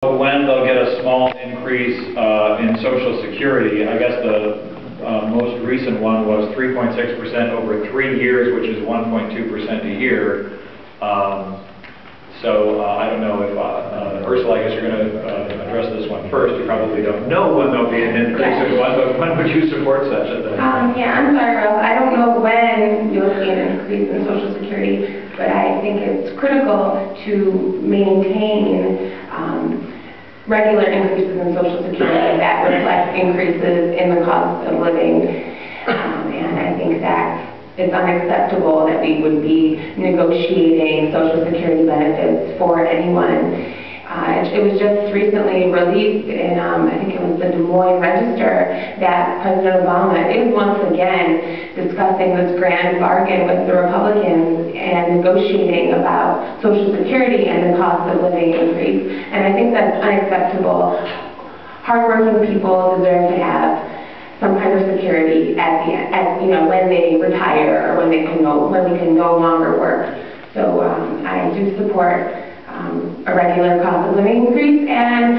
When they'll get a small increase in Social Security. I guess the most recent one was 3.6% over 3 years, which is 1.2% a year. So I don't know if, Ursula, I guess you're going to address this one first. You probably don't know when there'll be an increase in one, but when would you support such a thing? Yeah, I'm sorry, Rose. I don't know when you'll see an increase in Social Security, but I think it's critical to maintain regular increases in Social Security that reflect increases in the cost of living. And I think that it's unacceptable that we would be negotiating Social Security benefits for anyone. It was just recently released in, I think it was the Des Moines Register, that President Obama is once again discussing this grand bargain with the Republicans and negotiating about Social Security and the cost of living increase. And I think that's unacceptable. Hardworking people deserve to have some kind of security at the end, when they retire or when we can no longer work. So I do support a regular cost of living increase, and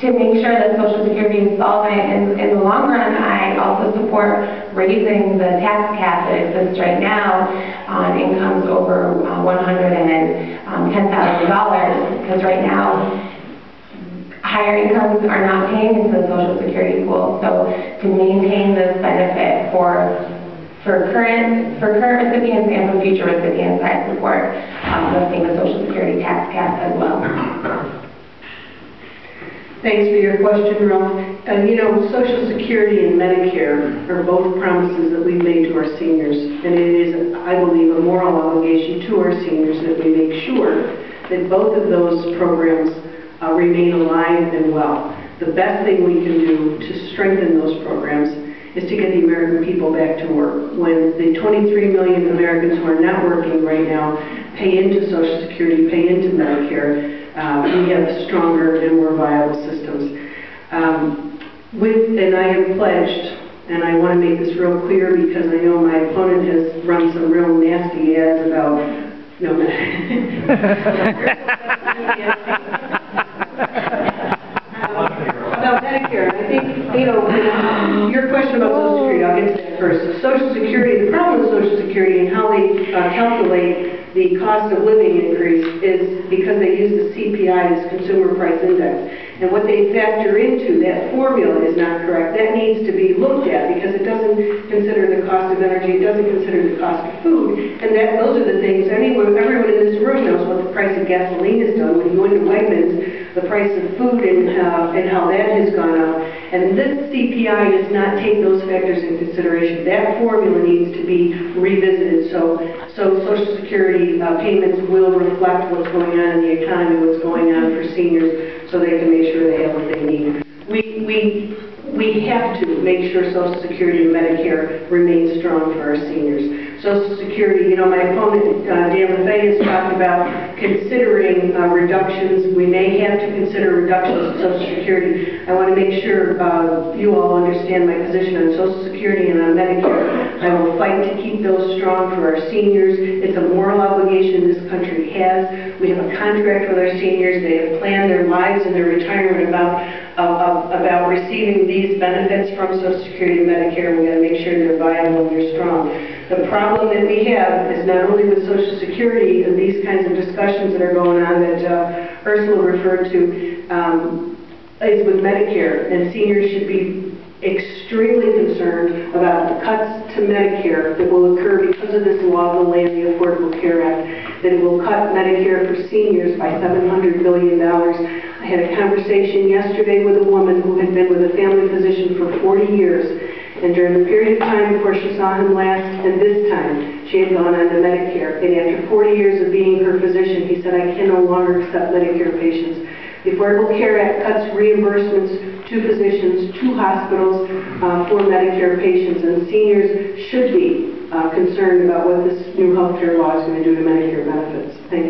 to make sure that Social Security is solvent in the long run, I also support raising the tax cap that exists right now on incomes over $110,000, because right now higher incomes are not paying into the Social Security pool. So to maintain this benefit for current recipients and for future recipients, I support lifting the Social Security tax cap as well. Thanks for your question, Ralph. Social Security and Medicare are both promises that we've made to our seniors, and it is, I believe, a moral obligation to our seniors that we make sure that both of those programs remain alive and well. The best thing we can do to strengthen those programs is to get the American people back to work. When the 23 million Americans who are not working right now pay into Social Security, pay into Medicare, we have stronger and more viable systems. And I have pledged, and I want to make this real clear because I know my opponent has run some real nasty ads about, about Medicare. I think, your question about Social Security, I'll get to that first. Social Security, the problem with Social Security and how they calculate the cost of living increase is because they use the CPI, this Consumer Price Index. And what they factor into, that formula is not correct. That needs to be looked at because it doesn't consider the cost of energy, it doesn't consider the cost of food. And those are the things, everyone in this room knows what the price of gasoline has done. When you go into Wegmans, the price of food and how that has gone up. And this CPI does not take those factors into consideration. That formula needs to be revisited. So Social Security payments will reflect what's going on in the economy, what's going on for seniors, so they can make sure they have what they need. We have to make sure Social Security and Medicare remain strong for our seniors. Social Security, my opponent, Dan LaFay, has talked about considering reductions. We may have to consider reductions in Social Security. I want to make sure you all understand my position on Social Security and on Medicare. I will fight to keep those strong for our seniors. It's a moral obligation this country has. We have a contract with our seniors. They have planned their lives and their retirement about receiving these benefits from Social Security and Medicare. We've got to make sure they're viable and they're strong. The problem that we have is not only with Social Security and these kinds of discussions that are going on that Ursula referred to, is with Medicare. And seniors should be extremely concerned about the cuts to Medicare that will occur because of this law of the land, the Affordable Care Act, that it will cut Medicare for seniors by $700 billion. I had a conversation yesterday with a woman who had been with a family physician for 40 years. And during the period of time before she saw him last and this time, she had gone on to Medicare. And after 40 years of being her physician, he said, I can no longer accept Medicare patients. The Affordable Care Act cuts reimbursements to physicians, to hospitals for Medicare patients, and seniors should be concerned about what this new health care law is going to do to Medicare benefits. Thank you.